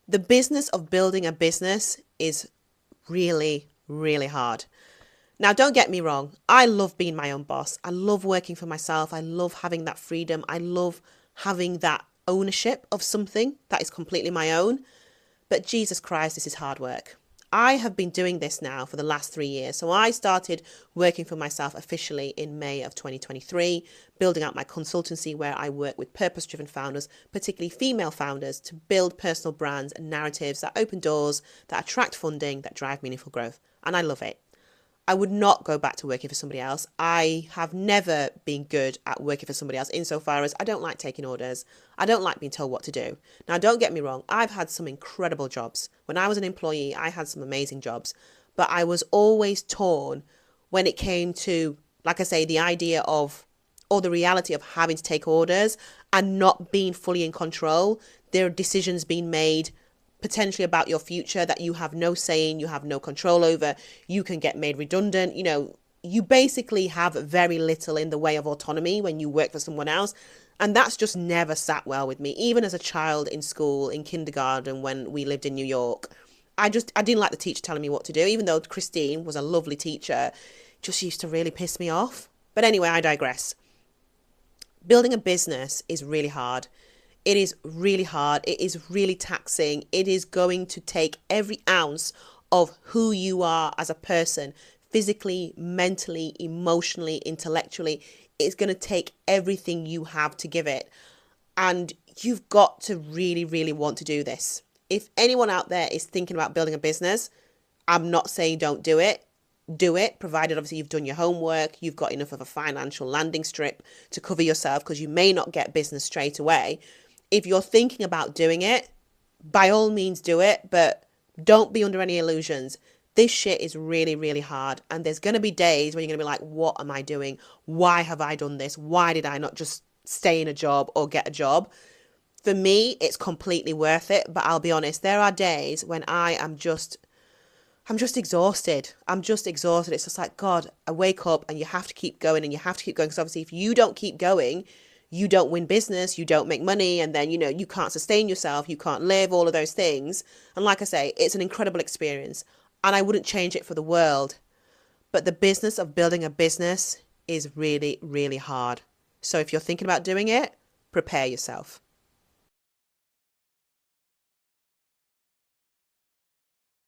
The business of building a business is really, really hard. Now, don't get me wrong. I love being my own boss. I love working for myself. I love having that freedom. I love having that ownership of something that is completely my own. But Jesus Christ, this is hard work. I have been doing this now for the last 3 years. So I started working for myself officially in May of 2023, building out my consultancy where I work with purpose-driven founders, particularly female founders, to build personal brands and narratives that open doors, that attract funding, that drive meaningful growth. And I love it. I would not go back to working for somebody else. I have never been good at working for somebody else insofar as I don't like taking orders. I don't like being told what to do. Now, don't get me wrong. I've had some incredible jobs. When I was an employee, I had some amazing jobs. But I was always torn when it came to, like I say, the idea of, or the reality of having to take orders and not being fully in control. There are decisions being made potentially about your future that you have no say in, you have no control over. You can get made redundant. You basically have very little in the way of autonomy when you work for someone else. And that's just never sat well with me. Even as a child in school, in kindergarten, when we lived in New York, I didn't like the teacher telling me what to do, even though Christine was a lovely teacher, just used to really piss me off. But anyway, I digress. Building a business is really hard. It is really hard. It is really taxing. It is going to take every ounce of who you are as a person, physically, mentally, emotionally, intellectually. It's going to take everything you have to give it. And you've got to really, really want to do this. If anyone out there is thinking about building a business, I'm not saying don't do it. Do it, provided obviously you've done your homework, you've got enough of a financial landing strip to cover yourself, because you may not get business straight away. If you're thinking about doing it, by all means do it, but don't be under any illusions. This shit is really, really hard. And there's going to be days when you're going to be like, what am I doing? Why have I done this? Why did I not just stay in a job or get a job? For me, it's completely worth it. But I'll be honest, there are days when I'm just exhausted. I'm just exhausted. It's just like, God, I wake up and you have to keep going and you have to keep going. Because obviously if you don't keep going, you don't win business, you don't make money, and then, you can't sustain yourself, you can't live, all of those things. And like I say, it's an incredible experience and I wouldn't change it for the world. But the business of building a business is really, really hard. So if you're thinking about doing it, prepare yourself.